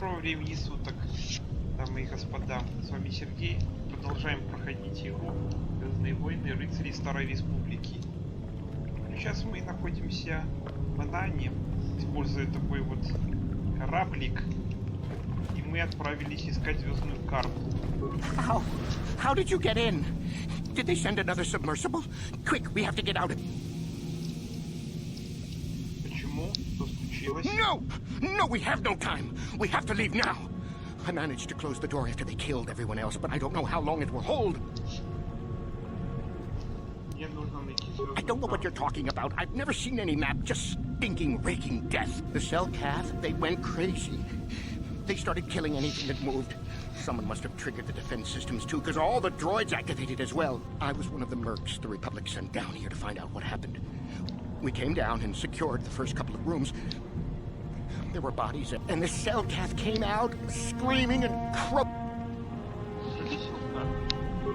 Доброго времени суток, дамы и господа. С вами Сергей. Продолжаем проходить игру Звездные войны, рыцари Старой Республики. Сейчас мы находимся в Манаане, используя такой вот кораблик. И мы отправились искать звездную карту. How did you get in? Did they send another submersible? Quick, we have to get out. Почему? Что случилось? No, we have no time. We have to leave now. I managed to close the door after they killed everyone else, but I don't know how long it will hold. I don't know what you're talking about. I've never seen any map. Just stinking, raking death. The cell cath, they went crazy. They started killing anything that moved. Someone must have triggered the defense systems too, because all the droids activated as well. I was one of the mercs the Republic sent down here to find out what happened. We came down and secured the first couple of rooms. There were bodies, and the cell cath came out, screaming and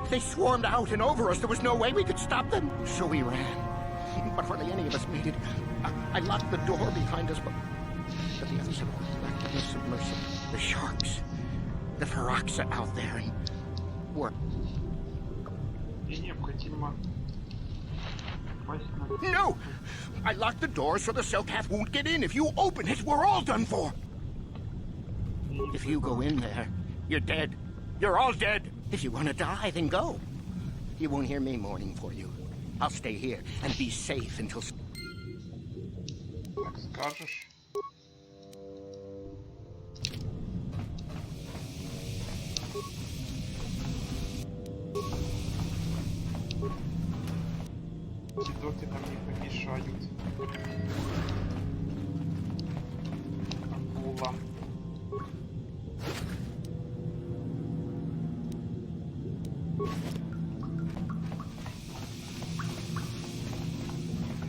They swarmed out and over us. There was no way we could stop them. So we ran. But hardly any of us made it. I locked the door behind us, but the others had all back in the submersible. The sharks, the Feroxa out there, and were... No! I locked the door so the cell cath won't get in. If you open it, we're all done for. If you go in there, you're dead. You're all dead. If you want to die, then go. You won't hear me mourning for you. I'll stay here and be safe until... Так скажешь. Доты нам не помешают. Акула.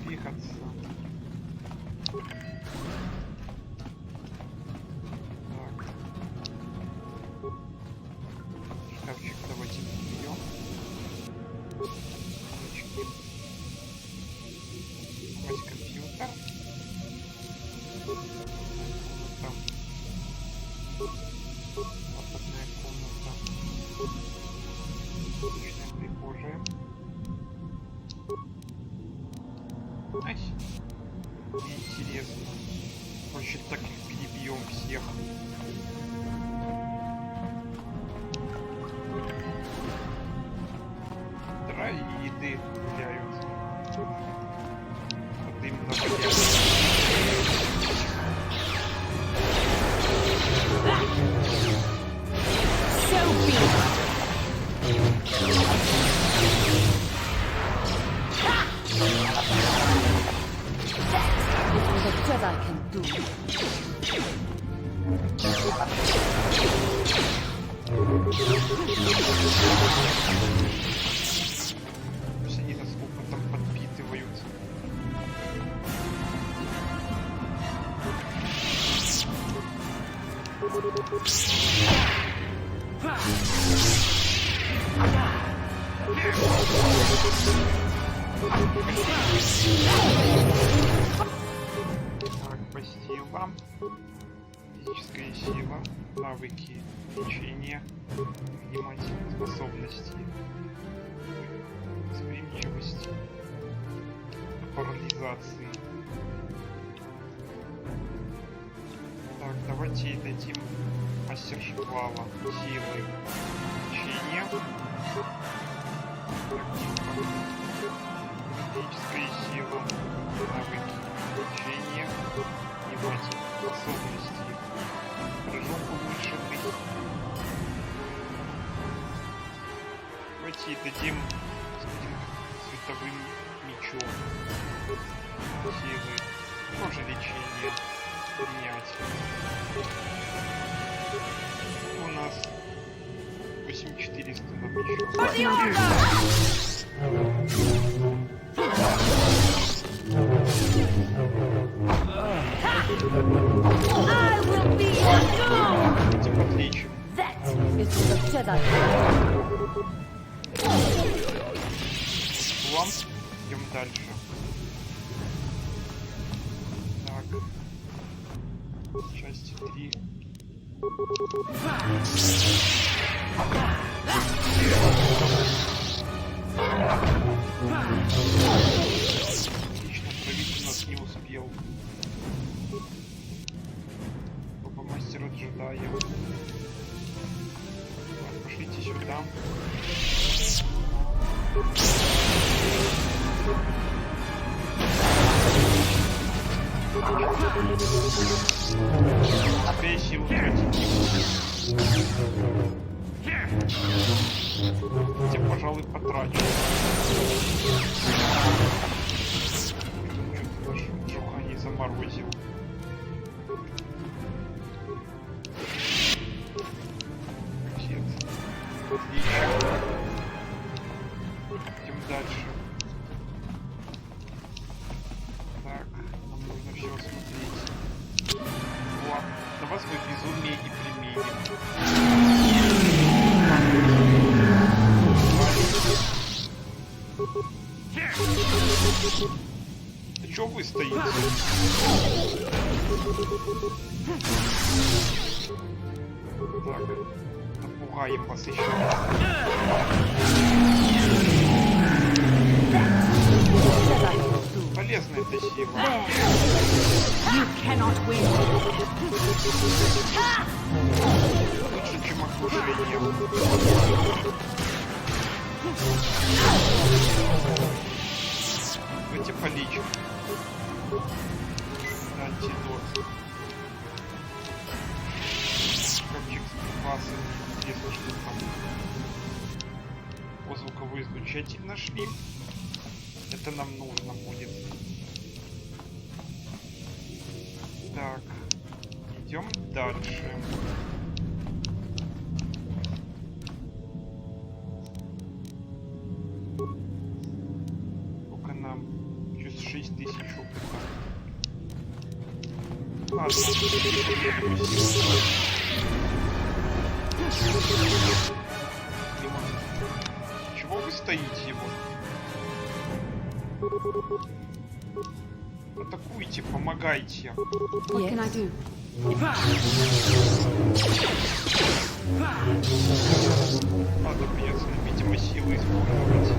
Двигаться. Так. Шкафчик давайте берем. Компьютер. Опытная комната. Личная прихожая. Ай, интересно. Короче, так их перебьем всех. Драй и еды гуляют. Вот именно I can do. Все они нас опытом подпитывают. Так, пассива, физическая сила, навыки, лечение, внимательные способности, восприимчивость, парализации. Так, давайте ей дадим мастер шквала, силы, лечение, физическая сила, навыки, лечение, внимательные способности, прыжок повышенный. Давайте ей дадим световым мечом силы, тоже лечение принять. У нас 8400 на мечом. I will be your Этим отличием. That is the Jedi. План. Идем дальше. Так. Части 3. Правитель нас не успел. Оба мастера джедая. Пошлите сюда. Быстрее силу тратить. Я, пожалуй, потрачу. Что-то ваш жука не заморозил. Отлично. Идем дальше. Так, нам нужно все осмотреть. Ладно, на вас мы безумие и применим. Да чё вы стоите? Так, напугаем вас еще раз. Полезная эта сила. Лучше, чем окружение. Давайте полечим. Антидот. Шкафчик с припасами. Если что там. О, звуковой излучатель нашли. Это нам нужно будет. Так. Идем дальше. Сколько нам? Через 6000 опыта. Ладно. Чего вы стоите его? Атакуйте, помогайте. What can I do? Надо придется, видимо, силы использовать.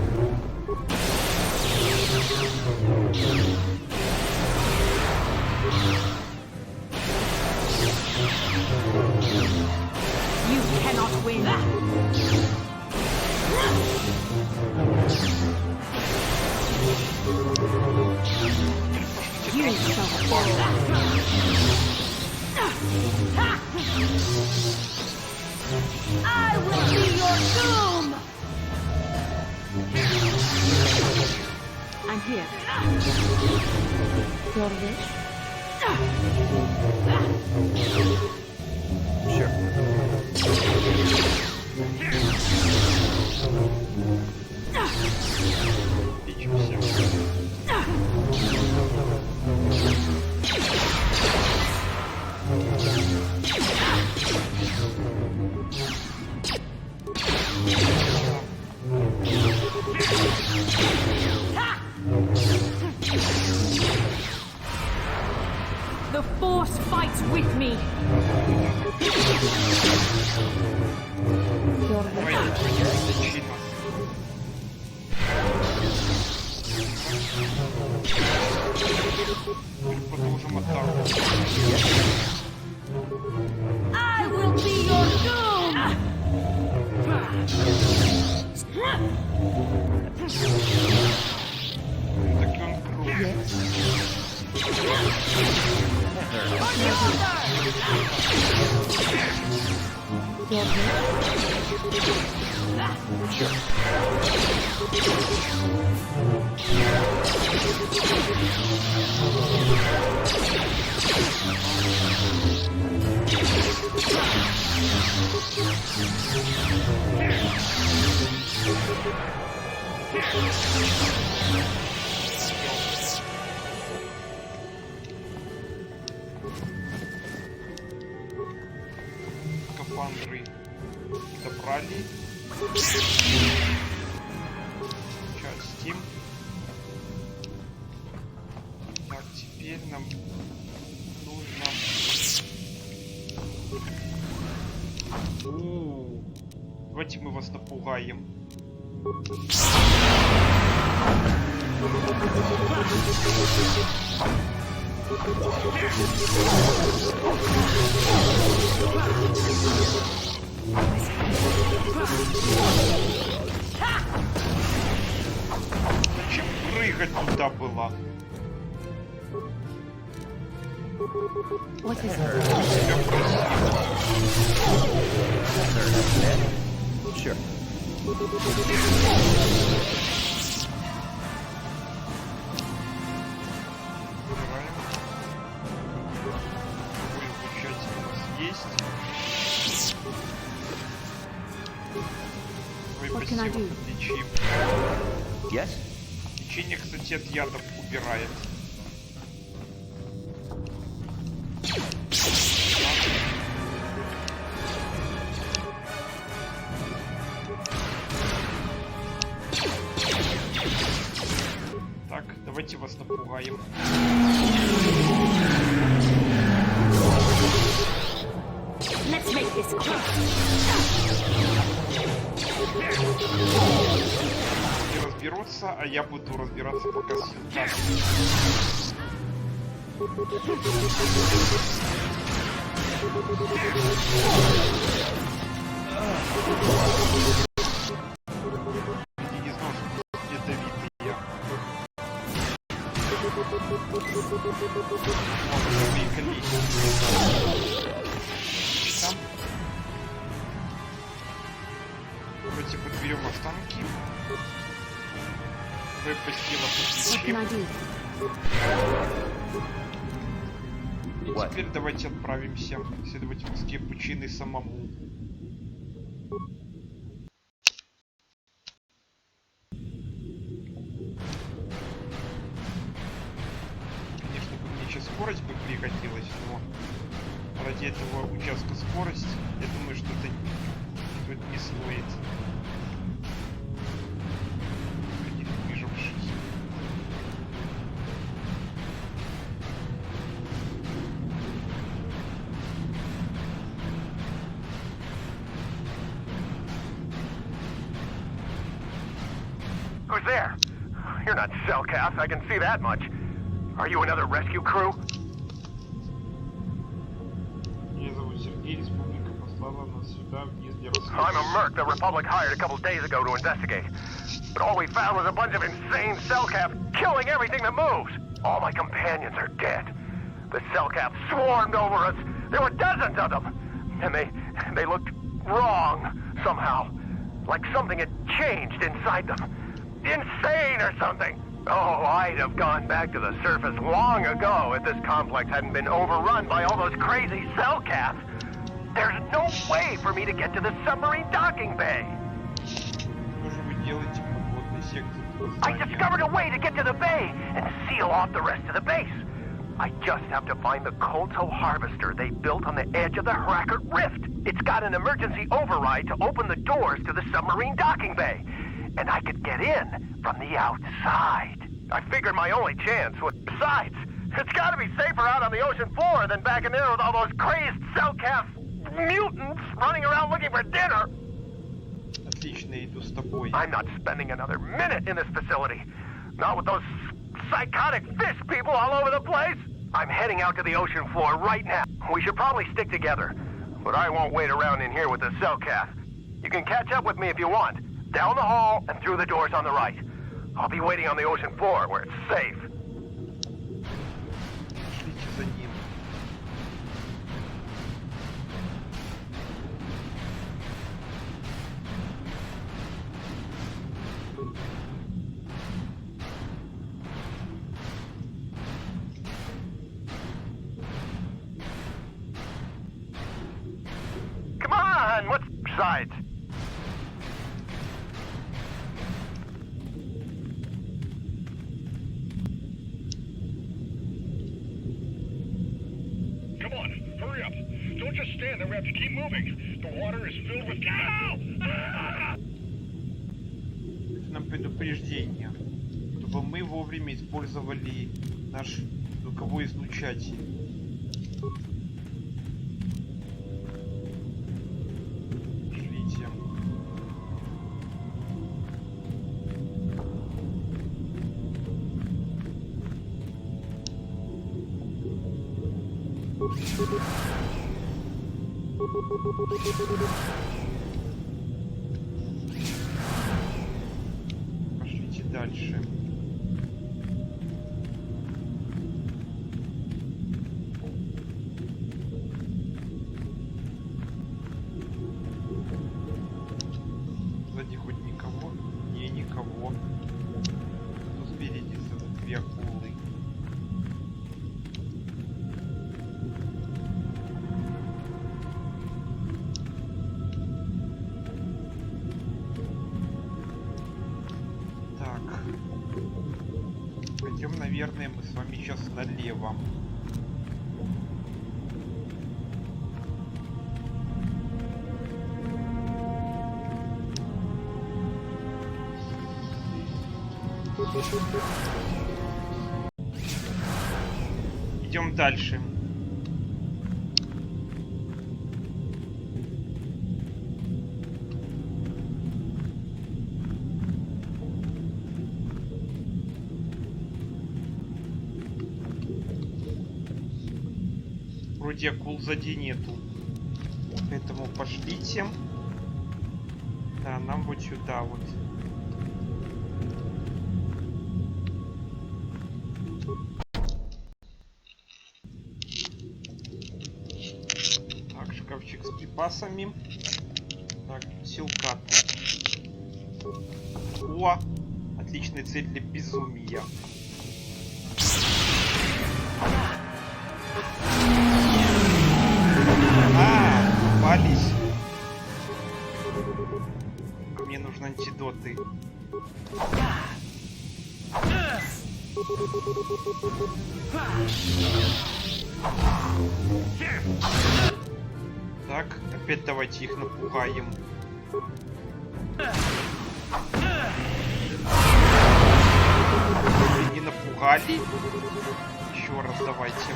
You cannot win. You shall fall. I will be your doom. I'm here. Your wish? The force fights with me. Your wish? Продолжим атаку. I will be your doom. Так он круг. Скафандры добрали. Части. Так, теперь нам нужно Давайте мы вас напугаем. Зачем прыгать туда было? What is it? Тебя просили. Sure. Убираем. Другой излучатель у нас есть. Твой What can I пассив do? отличим. Yes? Лечение, кстати, от ядов убирает. Так, давайте вас напугаем. Let's make this quick. Не разберутся, а я буду разбираться пока с синтаксисом. Я не знал, что ядовитый я. Там. Давайте подберем останки. Выпустила What can I подключим. do? И теперь давайте отправимся исследовать морские пучины самому. Конечно, бы мне сейчас скорость бы пригодилась, но ради этого участка скорость, я думаю, что это не стоит. Один выживший. Who's there? You're not Cellcast, I can see that much. Are you another rescue crew? Меня зовут Сергей, республика послала нас сюда вниз для I'm a merc the Republic hired a couple days ago to investigate. But all we found was a bunch of insane Cellcaps killing everything that moves. All my companions are dead. The Cellcaps swarmed over us. There were dozens of them. And they looked wrong somehow. Like something had changed inside them. Insane or something. Oh, I'd have gone back to the surface long ago if this complex hadn't been overrun by all those crazy Cellcaps. There's no way for me to get to the submarine docking bay. Что же вы делаете в подводной секции этого I здания? discovered a way to get to the bay and seal off the rest of the base. I just have to find the KOtOR harvester they built on the edge of the Harakert Rift. It's got an emergency override to open the doors to the submarine docking bay. And I could get in from the outside. I figured my only chance was... Besides, it's gotta be safer out on the ocean floor than back in there with all those crazed Cellcast mutants running around looking for dinner. Отлично, иду с тобой. I'm not spending another minute in this facility. Not with those psychotic fish people all over the place. I'm heading out to the ocean floor right now. We should probably stick together. But I won't wait around in here with the Cellcast. You can catch up with me if you want. Down the hall and through the doors on the right. I'll be waiting on the ocean floor where it's safe. Шлите за ним. Come on, what's sides? Come on, hurry up. Don't just stand there, we have to keep moving. The water is filled with... Ow! Ah! Это нам предупреждение, чтобы мы вовремя использовали наш звуковой излучатель. Пошлите дальше. Сзади хоть никого? Не, никого. Тут спереди две акулы. Так. Пойдем, наверное, мы с вами сейчас налево. Идем дальше. Вроде акул сзади нету. Поэтому пошлите. Да, нам вот сюда вот. Так, шкафчик с припасами. Так, силкат. О, отличная цель для безумия. Попались. Мне нужны антидоты. Так, опять давайте их напугаем. Не напугали. Еще раз давайте.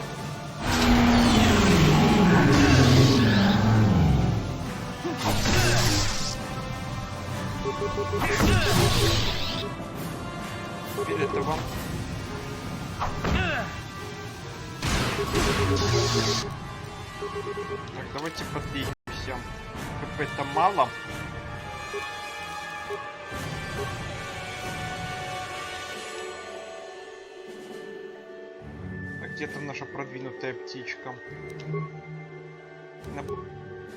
Теперь этого. Так, давайте подлечимся. ХП-то мало. Так, где там наша продвинутая птичка?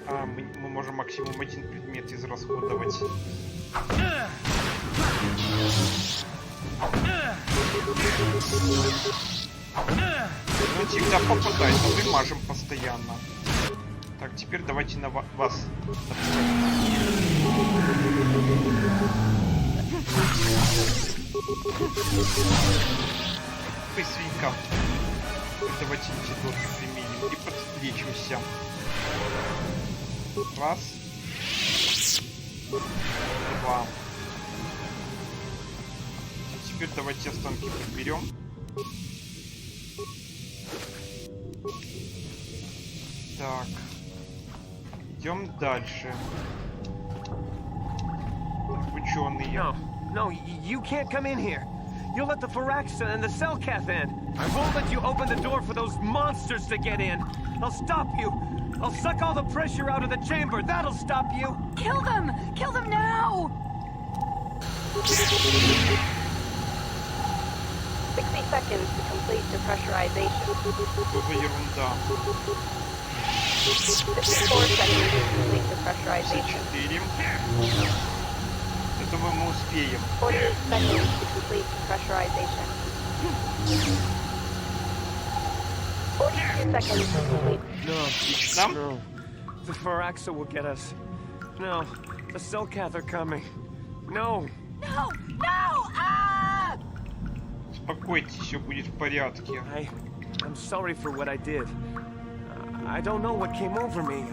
Мы можем максимум один предмет израсходовать. Он всегда попадает, но мы мажем постоянно. Так, теперь давайте на вас. Быстренько. Давайте антидоты применим и подлечимся. Раз. Два. Теперь давайте останки подберем. Так. Идем дальше. Так, ученые. No, you can't come in here. You'll let the Pharaxa and the Selkath in. I won't let you open the door for those monsters to get in. I'll stop you. I'll suck all the pressure out of the chamber. That'll stop you. Kill them! Kill them now! 60 seconds to complete depressurization. Что за ерунда? 54 seconds to complete depressurization. 4. Это мы успеем. 48 seconds to complete depressurization. 42 seconds to complete. Отлично. No. The Pharaxa will get us. No, the Selkath are coming. No. No! No! Ah! Успокойтесь, все будет в порядке. I'm sorry for what I did. I don't know what came over me.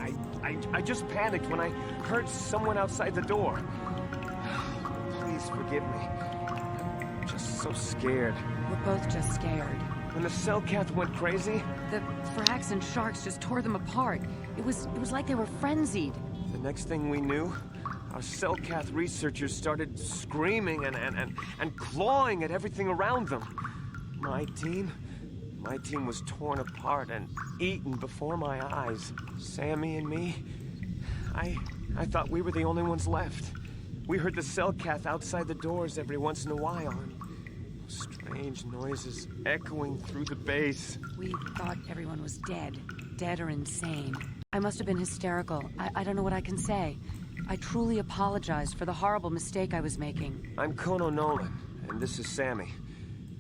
I just panicked when I heard someone outside the door. Please forgive me. I'm just so scared. We're both just scared. When the Selkath went crazy, The frags and sharks just tore them apart. It was like they were frenzied. the next thing we knew, our Selkath researchers started screaming and clawing at everything around them. My team, My team was torn apart and eaten before my eyes. Sammy and me, I thought we were the only ones left. We heard the cell-cath outside the doors every once in a while, and strange noises echoing through the base. We thought everyone was dead. Dead or insane. I must have been hysterical. I don't know what I can say. I truly apologize for the horrible mistake I was making. I'm KOtOR, and this is Sammy.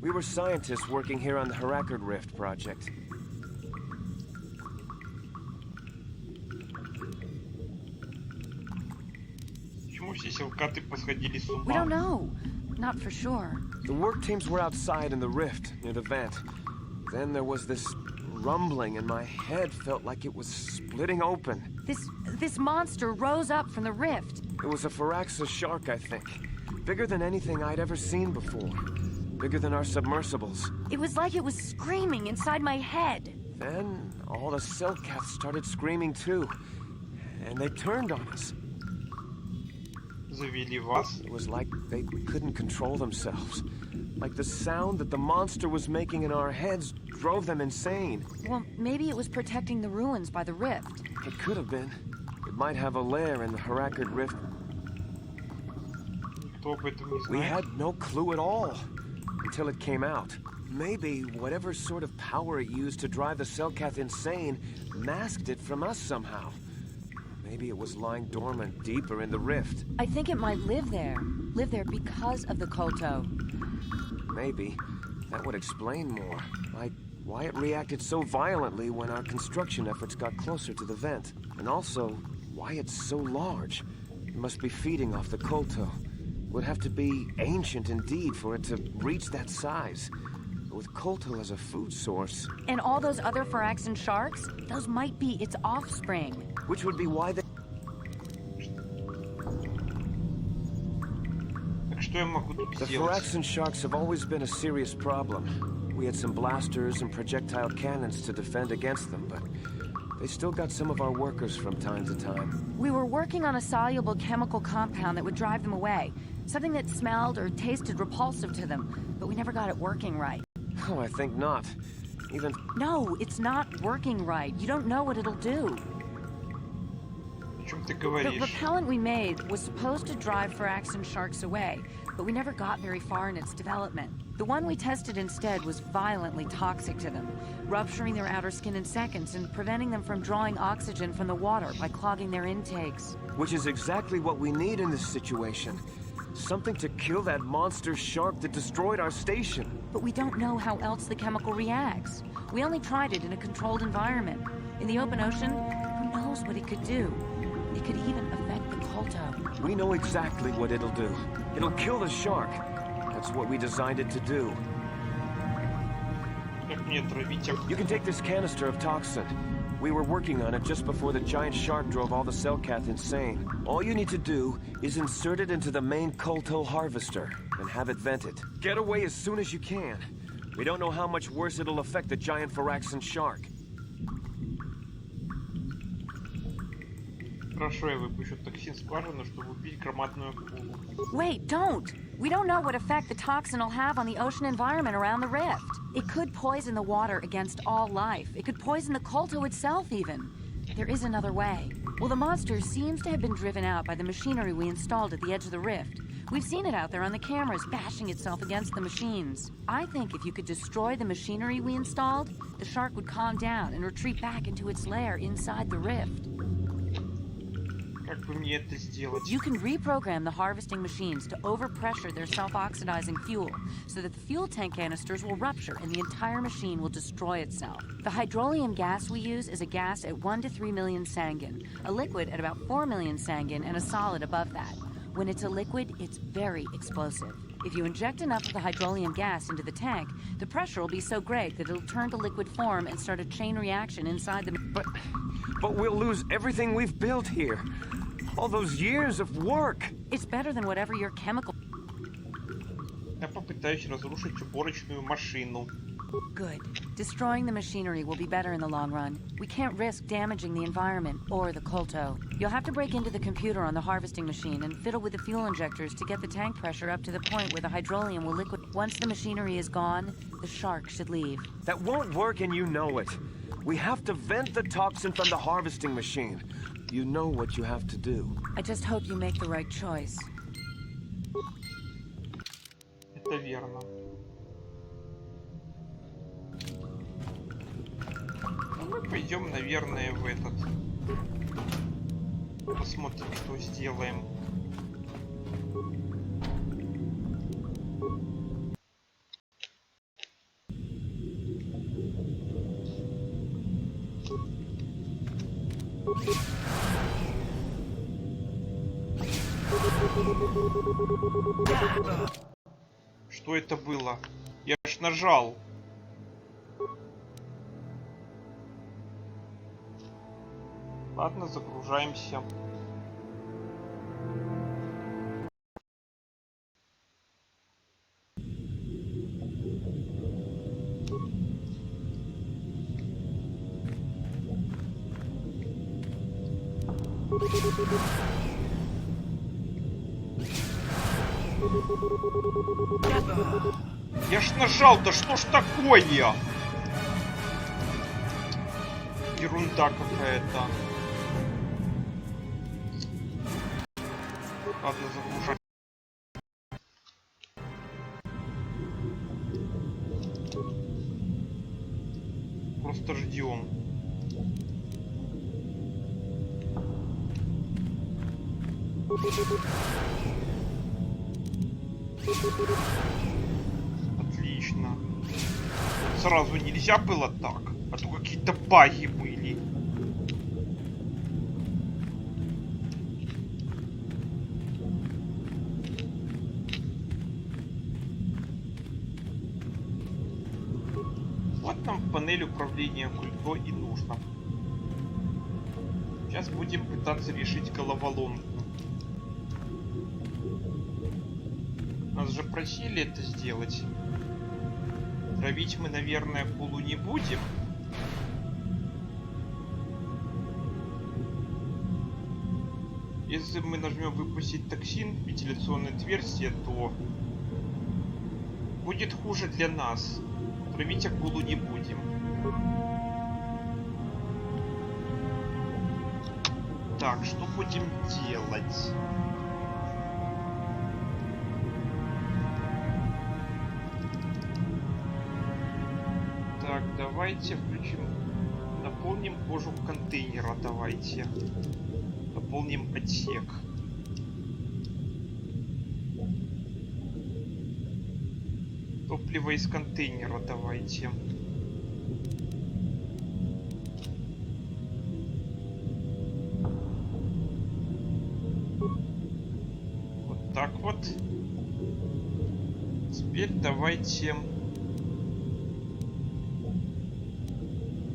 We were scientists working here on the Harakard Rift project. Почему все селкаты посходили с ума? We don't know. Not for sure. The work teams were outside in the rift, near the vent. Then there was this rumbling, and my head felt like it was splitting open. This monster rose up from the rift. It was a Firaxis shark, I think. Bigger than anything I'd ever seen before. Bigger than our submersibles. It was like it was screaming inside my head. Then all the cell-caths started screaming too. And they turned on us. Завели вас. It was like they couldn't control themselves. Like the sound that the monster was making in our heads drove them insane. Well, maybe it was protecting the ruins by the rift. It could have been. It might have a lair in the Harakard Rift. Никто об этом не We знает. had no clue at all. Until it came out. Maybe whatever sort of power it used to drive the cell-cath insane masked it from us somehow. Maybe it was lying dormant deeper in the rift. I think it might live there. Live there because of the KOtOR. Maybe. That would explain more. Like why it reacted so violently when our construction efforts got closer to the vent. And also, why it's so large. It must be feeding off the KOtOR. Would have to be ancient indeed for it to reach that size. With KOtOR as a food source. And all those other Firaxan sharks, those might be its offspring. Which would be why they... Так что я могу тут The сделать? Firaxan sharks have always been a serious problem. We had some blasters and projectile cannons to defend against them, but they still got some of our workers from time to time. We were working on a soluble chemical compound that would drive them away. Something that smelled or tasted repulsive to them, but we never got it working right. Oh, I think not. Even... No, it's not working right. You don't know what it'll do. О чем ты The говоришь? repellent we made was supposed to drive Firaxan sharks away, but we never got very far in its development. The one we tested instead was violently toxic to them, rupturing their outer skin in seconds and preventing them from drawing oxygen from the water by clogging their intakes. Which is exactly what we need in this situation. Something to kill that monster shark that destroyed our station. But we don't know how else the chemical reacts. We only tried it in a controlled environment. In the open ocean, who knows what it could do? It could even affect the KOtOR. We know exactly what it'll do. It'll kill the shark. That's what we designed it to do. Как мне отравить You can take this canister of toxin. We were working on it just before the giant shark drove all the cell-cath insane. All you need to do is insert it into the main KOtOR harvester and have it vented. Get away as soon as you can. We don't know how much worse it'll affect the giant Firaxan shark. Хорошо, я выпущу токсин в скважину, чтобы убить громадную акулу. Wait, don't! We don't know what effect the toxin will have on the ocean environment around the rift. It could poison the water against all life. It could poison the KOtOR itself, even. There is another way. Well, the monster seems to have been driven out by the machinery we installed at the edge of the rift. We've seen it out there on the cameras, bashing itself against the machines. I think if you could destroy the machinery we installed, the shark would calm down and retreat back into its lair inside the rift. Как бы мне это сделать? You can reprogram the harvesting machines to overpressure their self-oxidizing fuel so that the fuel tank canisters will rupture and the entire machine will destroy itself. The hydrolium gas we use is a gas at 1 to 3 million sangin, a liquid at about 4 million sangin, and a solid above that. When it's a liquid, it's very explosive. If you inject enough of the hydrolium gas into the tank, the pressure will be so great that it'll turn to liquid form and start a chain reaction inside the... But we'll lose everything we've built here. All those years of work. It's better than whatever your chemical... Я попытаюсь разрушить уборочную машину. Good. Destroying the machinery will be better in the long run. We can't risk damaging the environment or the KOtOR. You'll have to break into the computer on the harvesting machine and fiddle with the fuel injectors to get the tank pressure up to the point where the hydrolium will liquid... Once the machinery is gone, the shark should leave. That won't work and you know it. We have to vent the toxin from the harvesting machine. You know what you have to do. I just hope you make the right choice. Это верно. Ну, мы пойдем, наверное, в этот. Посмотрим, что сделаем. Что это было? Я аж нажал. Ладно, загружаемся. Я ж нажал, да что ж такое? Ерунда какая-то. Ладно, загружаем. Просто ждем. Отлично. Сразу нельзя было так, а то какие-то баги были. Вот нам панель управления KOtOR и нужно. Сейчас будем пытаться решить головоломку. Нас же просили это сделать. Травить мы, наверное, акулу не будем. Если мы нажмем выпустить токсин в вентиляционное отверстие, то будет хуже для нас. Травить акулу не будем. Так, что будем делать? Так, давайте включим. Наполним кожух контейнера, давайте. Наполним отсек. Топливо из контейнера давайте. Вот так вот. Теперь давайте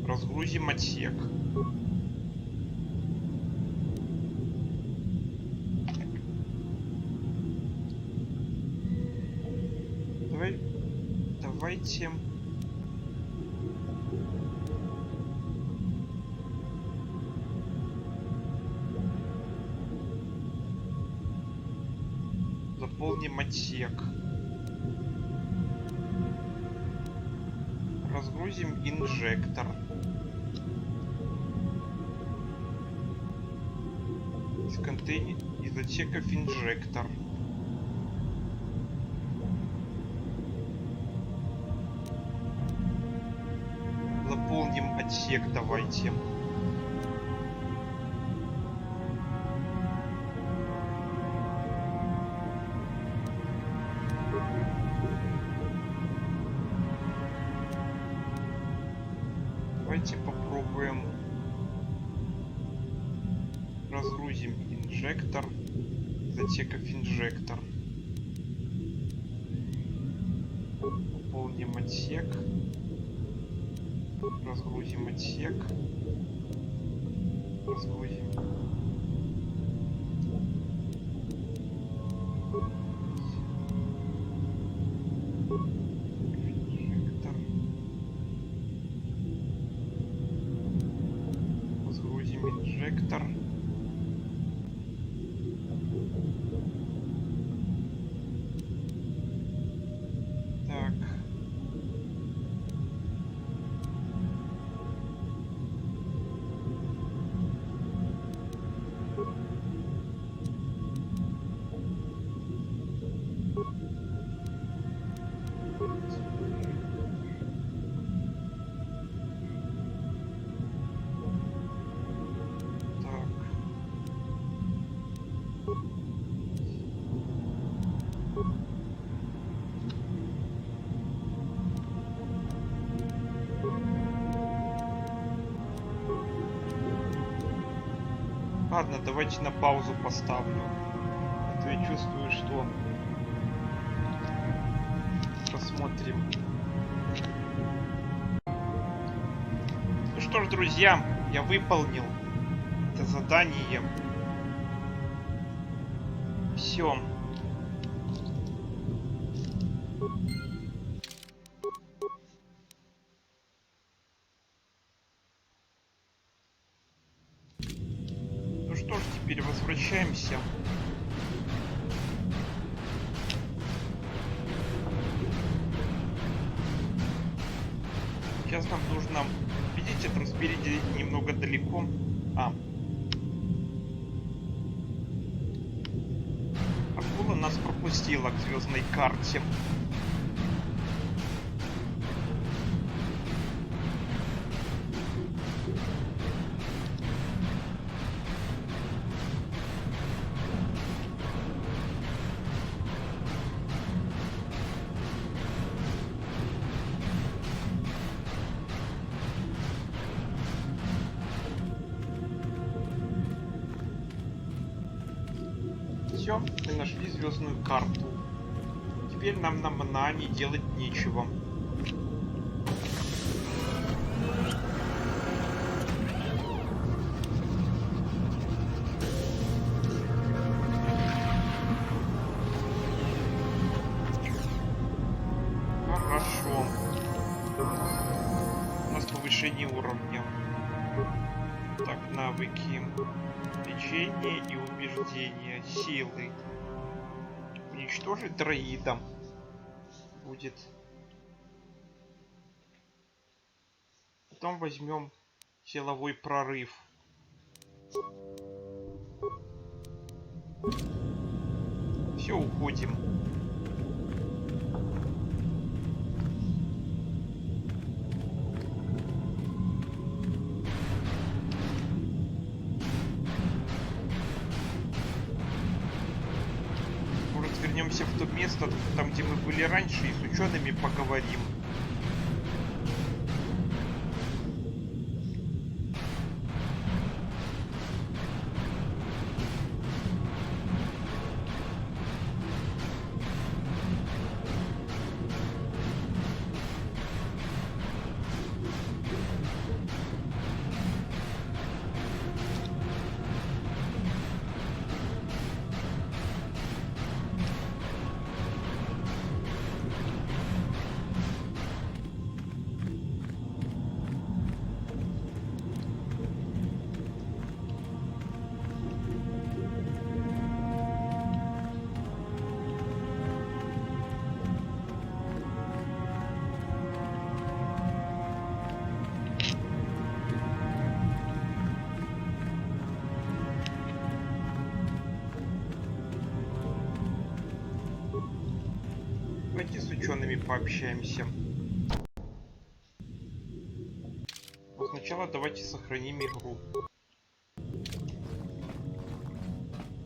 разгрузим отсек. Давайте заполним отсек. Разгрузим инжектор. Из контейнера, из отсеков инжектор. Заполним отсек, давайте. Давайте попробуем. Разгрузим инжектор из отсеков инжектор. Заполним отсек. Разгрузим отсек. Разгрузим. Инжектор. Разгрузим инжектор. Ладно, давайте на паузу поставлю. А то я чувствую, что... Посмотрим. Ну что ж, друзья, я выполнил это задание. Все. Ну что ж, теперь возвращаемся. Сейчас нам нужно... Видите, там спереди немного далеко. Акула нас пропустила к звездной карте. Все, мы нашли звездную карту. Теперь нам на Манаане делать нечего. Хорошо. У нас повышение уровня. Так, навыки. Лечение и убеждение. Силы. Уничтожить дроида. Будет. Потом возьмем силовой прорыв. Все, уходим. Вернемся в то место, там, где мы были раньше, и с учеными поговорим. Давайте с учеными пообщаемся. Но сначала давайте сохраним игру.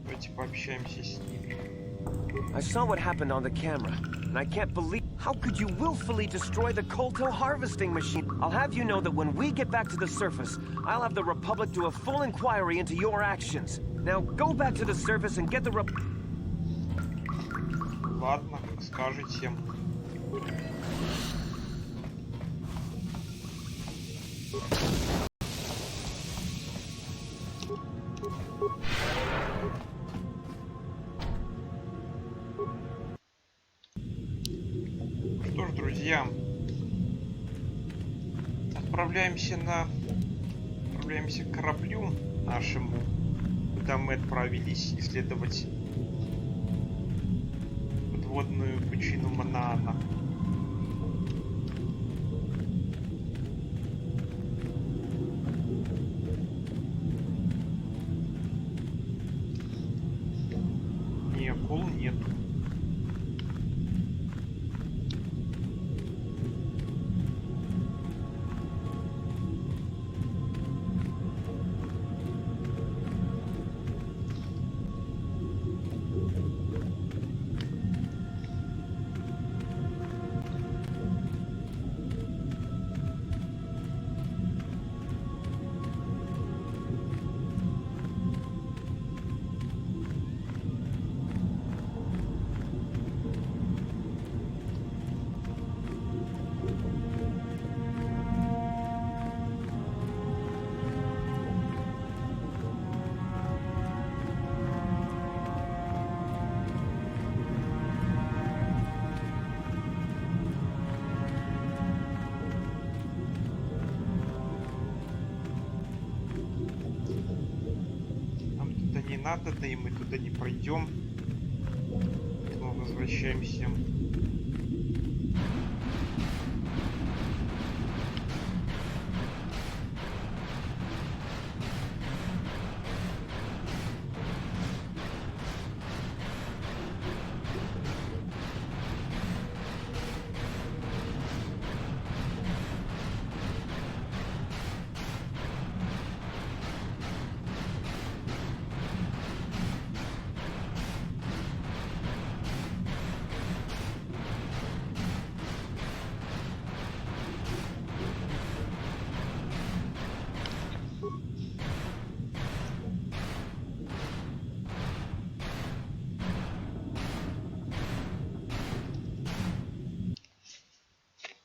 Давайте пообщаемся с ними. I saw what happened on the camera, and I can't believe... How could you willfully destroy the KOtOR harvesting machine? I'll have you know that when we get back to the surface, I'll have the Republic do a full inquiry into your actions. Now, go back to the surface and get the Ладно, как скажете. Что ж, друзья, отправляемся к кораблю нашему, куда мы отправились исследовать подводную пучину Манаана. Не, акул нету. не надо, да и мы туда не пройдем. Мы возвращаемся.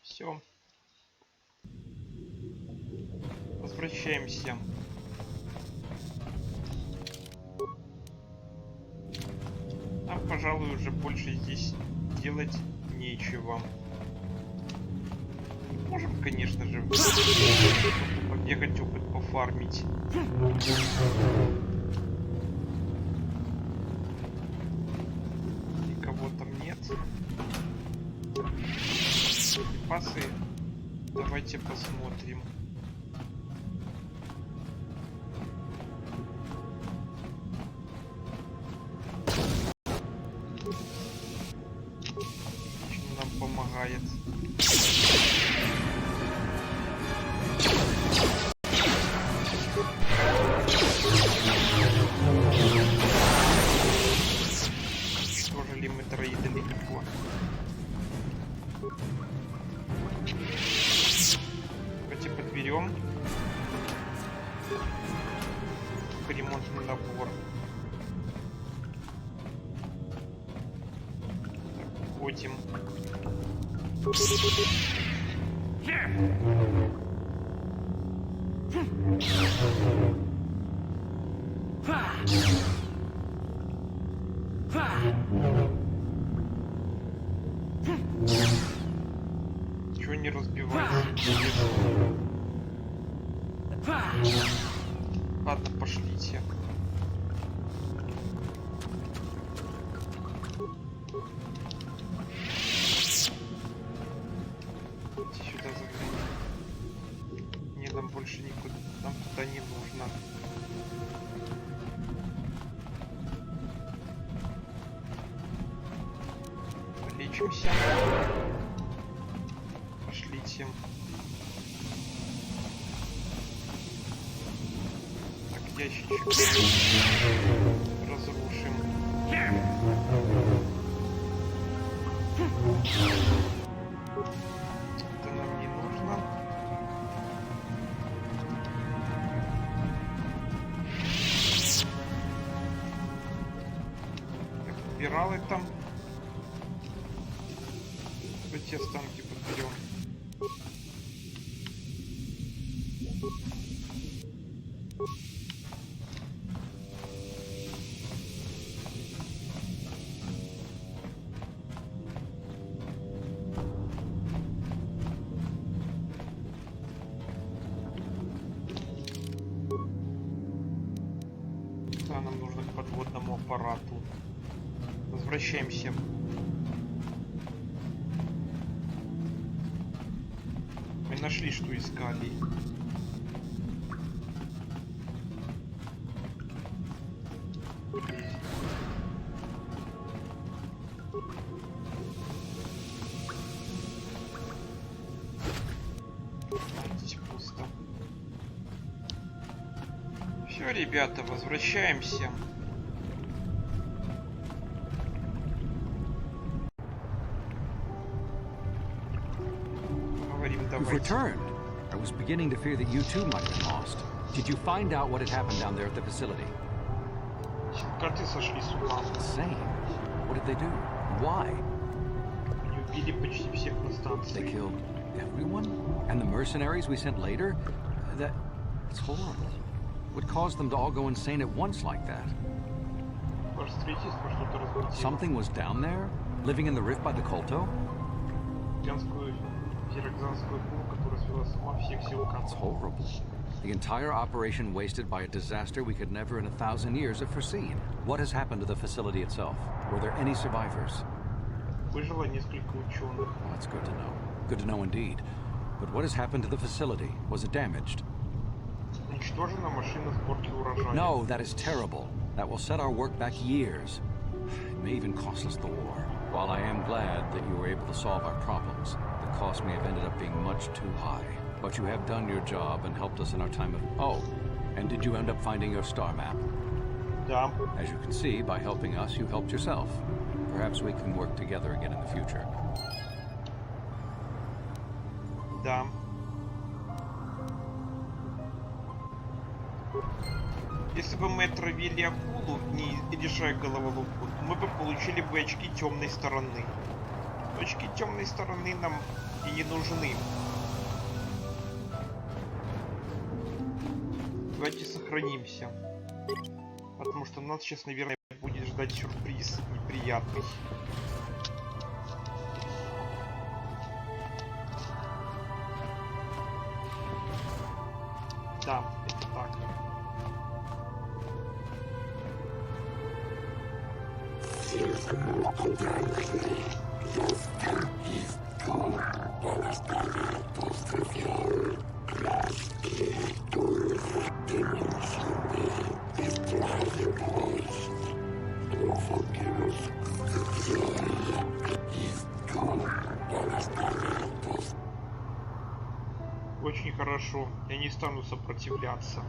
Все. Возвращаемся. А, пожалуй, уже больше здесь делать нечего. Можем, конечно же, побегать, опыт пофармить. Никого там нет. Припасы. Давайте посмотрим. Отлично, нам помогает. Тоже ли мы дроиды легко? Давайте подберем ремонтный набор. Так, уходим. Чего не разбивается? Ладно, пошлите. Сюда заглянем. Не, нам больше никуда. Нам туда не нужно. Полечимся. Пошлите. Так, ящичек разрушим. Это нам не нужно. Так, убирал это. Эти останки подберем. Да, нам нужно к подводному аппарату. Возвращаемся. Мы нашли, что искали. Здесь пусто. Все, ребята, возвращаемся. You've returned. I was beginning to fear that you too might have been lost. Did you find out what had happened down there at the facility? Карты сошли с ума. Insane. What did they do? Why? Они убили почти всех на They станции. killed everyone? And the mercenaries we sent later? That's horrible. What caused them to all go insane at once like that? Ваше строительство что-то разбудило. Something was down there? Living in the rift by the KOtOR? Гигантскую пирокзанскую пулу, которая свела с ума всех сил That's концов. horrible. The entire operation wasted by a disaster we could never in 1,000 years have foreseen. What has happened to the facility itself? Were there any survivors? Выжило несколько ученых. Oh, that's good to know. Good to know indeed. But what has happened to the facility? Was it damaged? Уничтожена машина сборки урожая. No, that is terrible. That will set our work back years. It may even cost us the war. While I am glad that you were able to solve our problems, the cost may have ended up being much too high. But you have done your job and helped us in our time of... Oh, and did you end up finding your star map? Да. As you can see, by helping us, you helped yourself. Perhaps we can work together again in the future. Да. Если бы мы отравили акулу, не решая головоломку, мы бы получили бы очки темной стороны. Очки темной стороны нам и не нужны. Давайте сохранимся. Потому что нас сейчас, наверное, будет ждать сюрприз неприятный. Да, это так. Очень хорошо. Я не стану сопротивляться.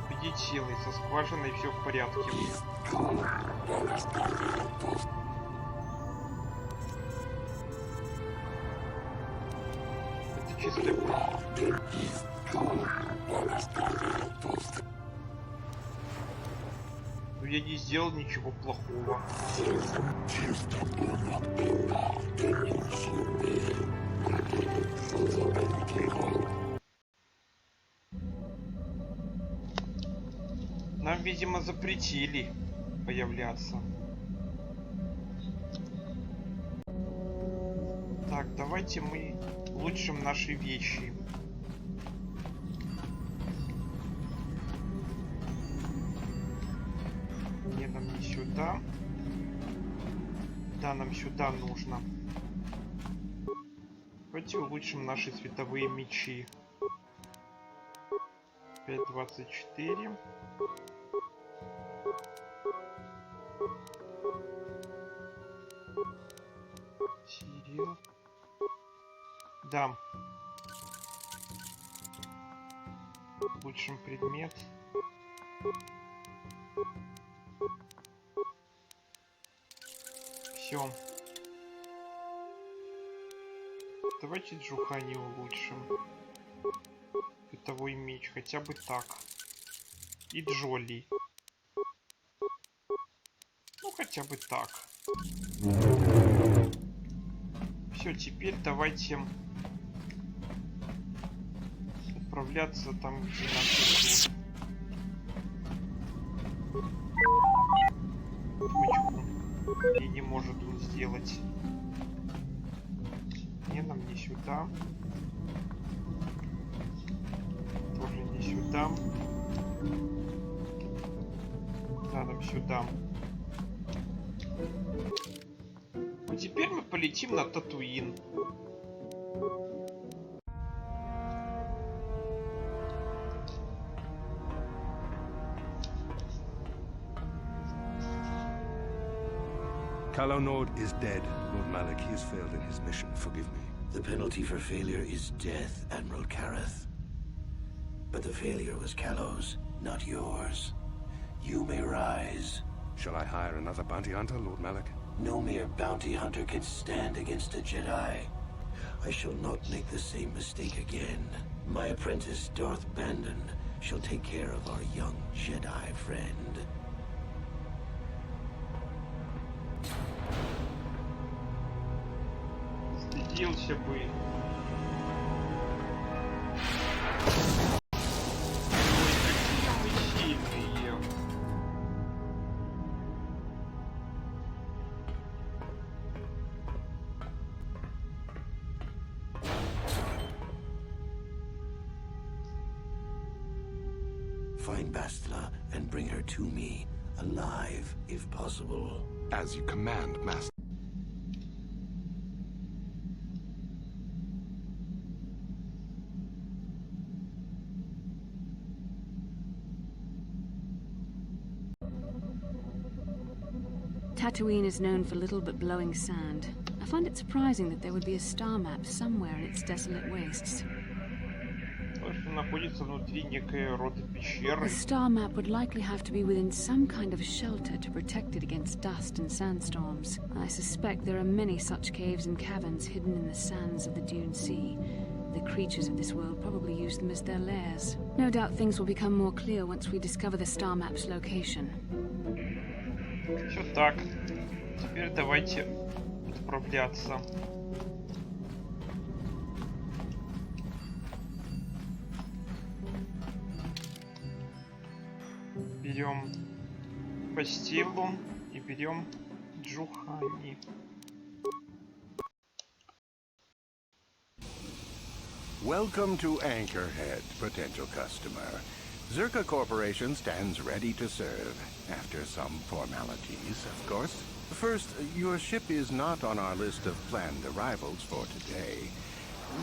Победить силой, со скважиной все в порядке. Это чистая правда. Но я не сделал ничего плохого. Нам, видимо, запретили появляться. Так, давайте мы улучшим наши вещи. Не, нам не сюда. Да, нам сюда нужно. Давайте улучшим наши световые мечи. 5.24. Сирил. Да. Улучшим предмет. Все. Давайте Джухани улучшим. Световой меч, хотя бы так. И Джоли. Ну, хотя бы так. Все, теперь давайте отправляться там, где нас ждут. И не может он сделать. Не, нам не сюда. Тоже не сюда. Да, нам сюда. А теперь мы полетим на Татуин. KOtOR is dead, Lord Malik. He has failed in his mission. Forgive me. The penalty for failure is death, Admiral Kareth. But the failure was Callow's, not yours. You may rise. Shall I hire another bounty hunter, Lord Malik? No mere bounty hunter can stand against a Jedi. I shall not make the same mistake again. My apprentice, Darth Bandon, shall take care of our young Jedi friend. Следился бы. Ой, какие мы сильные. Find Bastila and bring her to me, alive, if possible. As you command, Master. Tatooine is known for little but blowing sand. I find it surprising that there would be a star map somewhere in its desolate wastes. То, что находится внутри некой рода пещеры. The star map would likely have to be within some kind of shelter to protect it against dust and sandstorms. I suspect there are many such caves and caverns hidden in the sands of the Dune Sea. The creatures of this world probably use them as their lairs. No doubt things will become more clear once we discover the star map's location. Все так. Теперь давайте отправляться. Берем постилу и берем Джухани. Welcome to Anchorhead, potential customer. Zerka Corporation stands ready to serve. After some formalities, of course. First, your ship is not on our list of planned arrivals for today.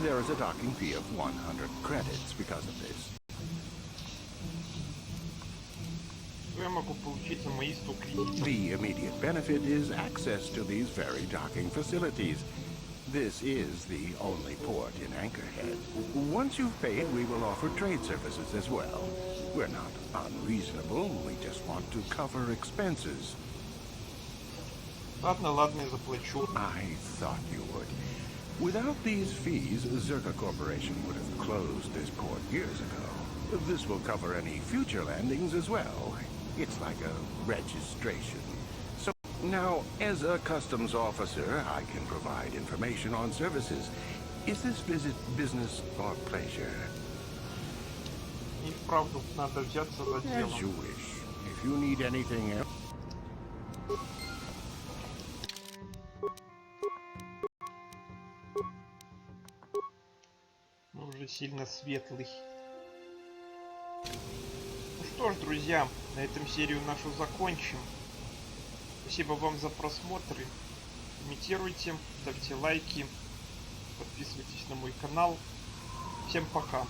There is a docking fee of 100 credits because of this. Я могу получить за мои 100 кредитов. The immediate benefit is access to these very docking facilities. This is the only port in Anchorhead. Once you've paid, we will offer trade services as well. We're not unreasonable, we just want to cover expenses. Ладно, ладно, я заплачу. I thought you would. Without these fees, Zerka Corporation would have closed this port years ago. This will cover any future landings as well. It's like a registration. So now, as a customs officer, I can provide information on services. Is this visit business or pleasure? И вправду надо взяться за дело. As you wish. If you need anything else... Он уже сильно светлый. Ну что ж, друзья, на этом серию нашу закончим. Спасибо вам за просмотры. Комментируйте, ставьте лайки, подписывайтесь на мой канал. Всем пока.